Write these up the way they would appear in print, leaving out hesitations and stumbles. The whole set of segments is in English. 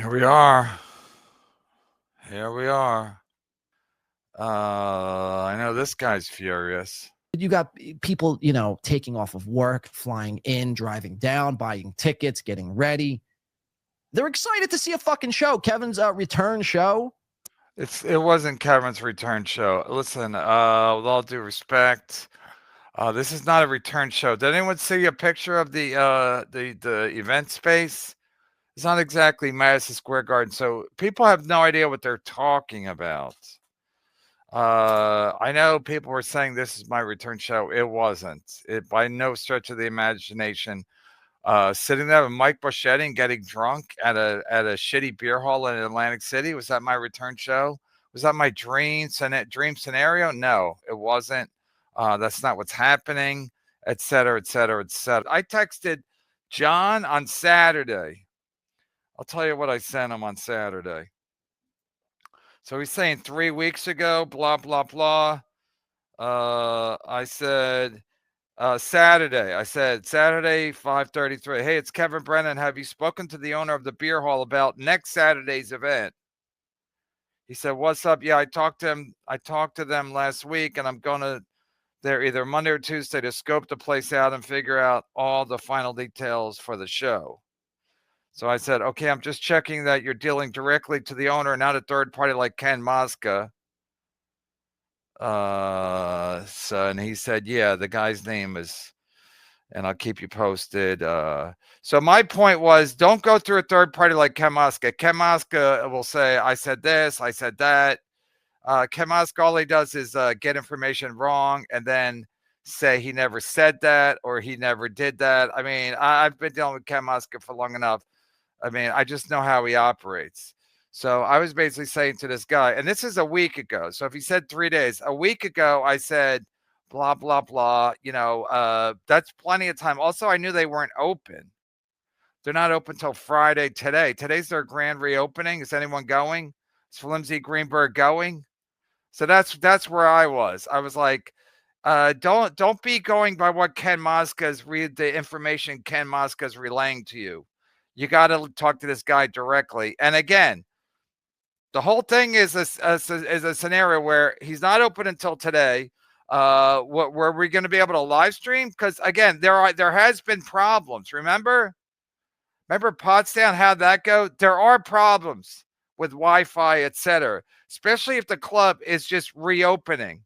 Here we are. Here we are. I know this guy's furious. You got people, taking off of work, flying in, driving down, buying tickets, getting ready. They're excited to see a fucking show. Kevin's return show. It wasn't Kevin's return show. Listen, with all due respect, this is not a return show. Did anyone see a picture of the event space? It's not exactly Madison Square Garden, so people have no idea what they're talking about. I know people were saying this is my return show. It wasn't. It by no stretch of the imagination. Sitting there with Mike Boschetti and getting drunk at a shitty beer hall in Atlantic City. Was that my return show? Was that my dream scenario? No, it wasn't. That's not what's happening, et cetera, et cetera, et cetera. I texted John on Saturday. I'll tell you what I sent him on Saturday. So he's saying 3 weeks ago, blah, blah, blah. I said, Saturday. I said, Saturday, 5:33. Hey, it's Kevin Brennan. Have you spoken to the owner of the beer hall about next Saturday's event? He said, what's up? Yeah, I talked to them last week, and I'm going to there either Monday or Tuesday to scope the place out and figure out all the final details for the show. So I said, okay, I'm just checking that you're dealing directly to the owner, not a third party like Ken Mosca. And he said, yeah, the guy's name is, and I'll keep you posted. So my point was, don't go through a third party like Ken Mosca. Ken Mosca will say, I said this, I said that. Ken Mosca, all he does is get information wrong and then say he never said that or he never did that. I mean, I've been dealing with Ken Mosca for long enough. I mean, I just know how he operates. So I was basically saying to this guy, and this is a week ago. So if he said 3 days, a week ago, I said, blah, blah, blah, that's plenty of time. Also, I knew they weren't open. They're not open till Friday today. Today's their grand reopening. Is anyone going? Is Flimsy Greenberg going? So that's where I was. I was like, don't be going by what Ken Mosca's the information Ken Mosca's relaying to you. You got to talk to this guy directly. And again, the whole thing is a scenario where he's not open until today. Were we going to be able to live stream? Because again, there has been problems. Remember Potsdam, how'd that go? There are problems with Wi-Fi, etc., especially if the club is just reopening.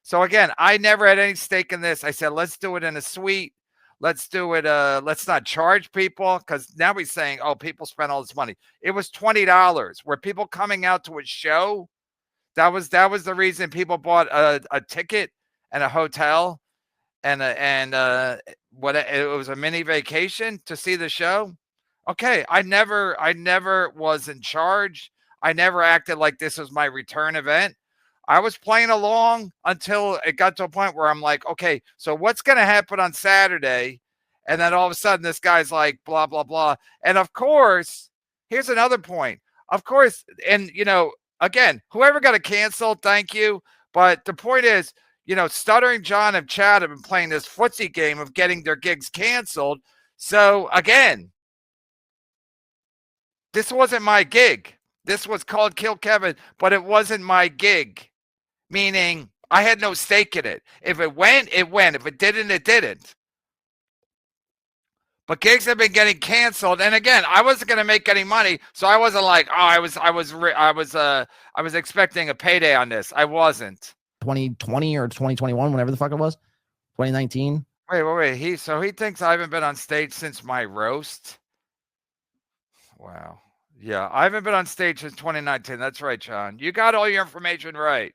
So again, I never had any stake in this. I said, let's do it in a suite. Let's do it. Let's not charge people, because now he's saying, oh, people spend all this money. It was $20. Were people coming out to a show? That was the reason people bought a ticket and a hotel and it was a mini vacation to see the show. Okay, I never was in charge. I never acted like this was my return event. I was playing along until it got to a point where I'm like, okay, so what's going to happen on Saturday? And then all of a sudden this guy's like, blah, blah, blah. And of course, here's another point. Of course, and, again, whoever got it canceled, thank you. But the point is, Stuttering John and Chad have been playing this footsie game of getting their gigs canceled. So, again, this wasn't my gig. This was called Kill Kevin, but it wasn't my gig. Meaning, I had no stake in it. If it went, it went. If it didn't, it didn't. But gigs have been getting canceled, and again, I wasn't going to make any money, so I wasn't like, oh, I was expecting a payday on this. I wasn't. 2020 or 2021, whatever the fuck it was, 2019. Wait. He thinks I haven't been on stage since my roast. Wow. Yeah, I haven't been on stage since 2019. That's right, John. You got all your information right.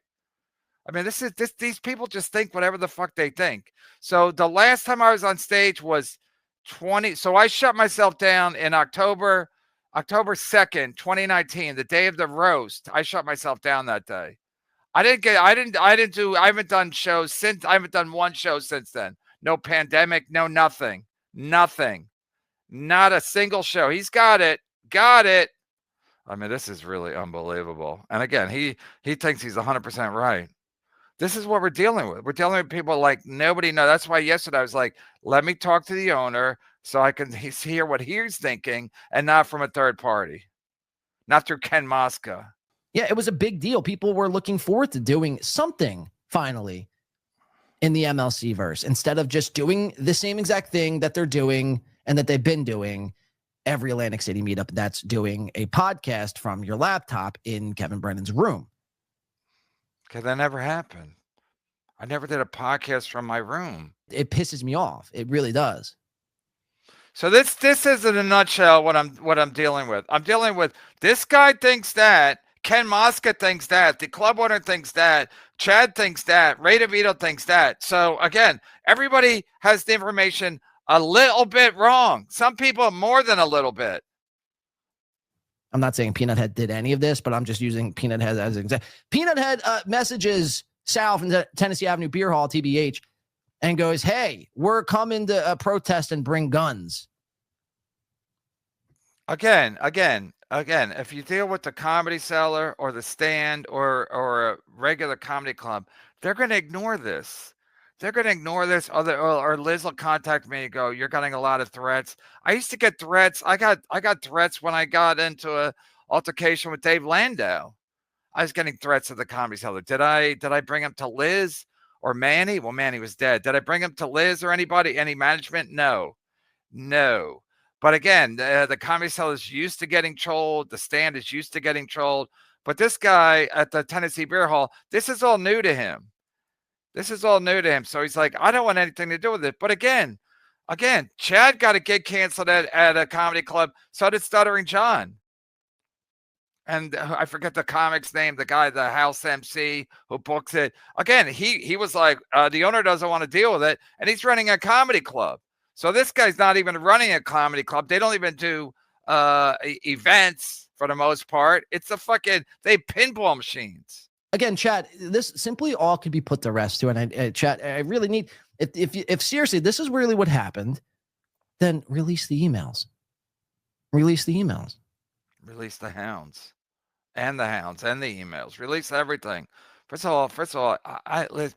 I mean, these people just think whatever the fuck they think. So the last time I was on stage was so I shut myself down in October 2nd, 2019, the day of the roast. I shut myself down that day. I haven't done shows since. I haven't done one show since then. No pandemic, no nothing. Not a single show. He's got it. I mean, this is really unbelievable. And again, he thinks he's 100% right. This is what we're dealing with. We're dealing with people like nobody knows. That's why yesterday I was like, let me talk to the owner so I can hear what he's thinking and not from a third party. not through Ken Mosca. Yeah, it was a big deal. People were looking forward to doing something finally in the MLC verse instead of just doing the same exact thing that they're doing and that they've been doing every Atlantic City meetup. That's doing a podcast from your laptop in Kevin Brennan's room. Okay, that never happened. I never did a podcast from my room. It pisses me off. It really does. So this is in a nutshell what I'm dealing with. I'm dealing with this guy thinks that, Ken Mosca thinks that, the club owner thinks that, Chad thinks that, Ray DeVito thinks that. So again, everybody has the information a little bit wrong. Some people more than a little bit. I'm not saying Peanut Head did any of this, but I'm just using Peanut Head as an example. Peanut Head messages Sal from the Tennessee Avenue Beer Hall, TBH, and goes, hey, we're coming to protest and bring guns. Again, if you deal with the Comedy Cellar or the Stand or a regular comedy club, they're going to ignore this. They're going to ignore this. Or Liz will contact me and go, you're getting a lot of threats. I used to get threats. I got threats when I got into a altercation with Dave Landau. I was getting threats at the Comedy Cellar. Did I bring him to Liz or Manny? Well, Manny was dead. Did I bring him to Liz or anybody, any management? No. But again, the Comedy Cellar is used to getting trolled. The Stand is used to getting trolled. But this guy at the Tennessee Beer Hall, this is all new to him. So he's like, I don't want anything to do with it. But again, Chad got a gig canceled at a comedy club. So did Stuttering John. And I forget the comic's name, the guy, the house MC who books it. Again, he was like, the owner doesn't want to deal with it. And he's running a comedy club. So this guy's not even running a comedy club. They don't even do events for the most part. It's they pinball machines. Again, chat, this simply all could be put to rest too. And chat, I really need, if seriously, this is really what happened, then release the emails. Release the hounds and the emails. Release everything. First of all,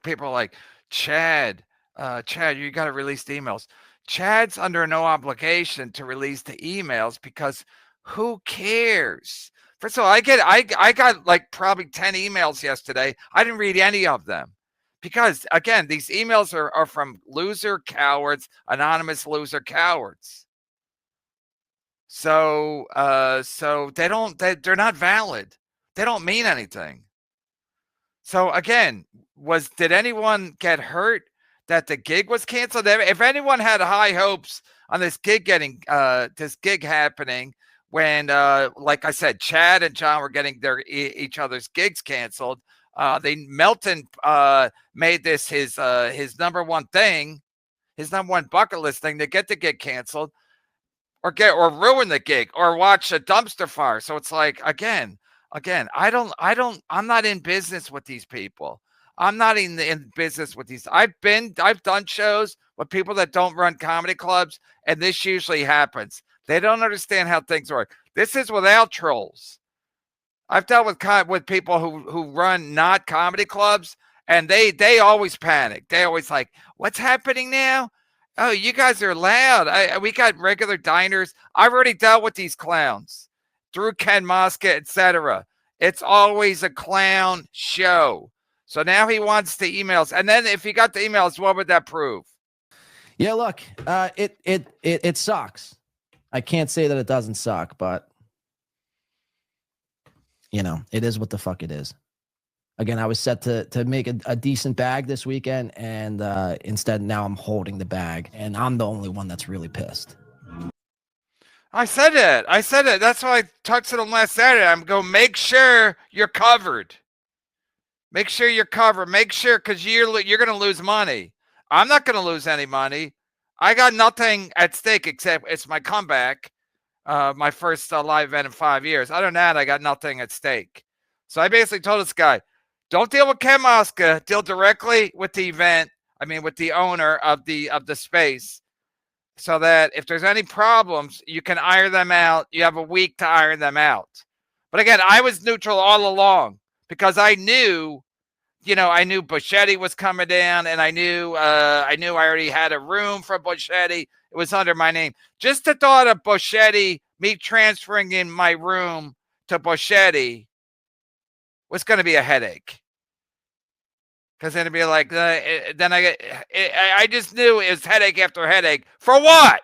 people are like, Chad, you got to release the emails. Chad's under no obligation to release the emails because who cares? First of all, I got like probably 10 emails yesterday. I didn't read any of them because again, these emails are from loser cowards, anonymous loser cowards. So they're not valid. They don't mean anything. So again, did anyone get hurt that the gig was canceled? If anyone had high hopes on this gig happening, when, like I said, Chad and John were getting each other's gigs canceled, Melton made this his number one thing, his number one bucket list thing to get the gig canceled, or ruin the gig, or watch a dumpster fire. So it's like again, I'm not in business with these people. I'm not in business with these. I've done shows with people that don't run comedy clubs, and this usually happens. They don't understand how things work. This is without trolls. I've dealt with people who run not comedy clubs, and they always panic. They always like, what's happening now? Oh, you guys are loud. We got regular diners. I've already dealt with these clowns through Ken Mosca, etc. It's always a clown show. So now he wants the emails. And then if he got the emails, what would that prove? Yeah, look, it sucks. I can't say that it doesn't suck, but it is what the fuck it is. Again, I was set to make a decent bag this weekend, and instead now I'm holding the bag, and I'm the only one that's really pissed. I said it. That's why I talked to them last Saturday. I'm going, make sure you're covered. Make sure you're covered. Make sure, because you're going to lose money. I'm not going to lose any money. I got nothing at stake except it's my comeback, my first live event in 5 years. Other than that, I got nothing at stake. So I basically told this guy, don't deal with Ken Mosca. Deal directly with the event. I mean, with the owner of the space, so that if there's any problems, you can iron them out. You have a week to iron them out. But again, I was neutral all along because I knew Buschetti was coming down, and I knew I already had a room for Buschetti. It was under my name. Just the thought of Buschetti, me transferring in my room to Boschetti was going to be a headache. Because then it'd be like, then I just knew it was headache after headache. For what?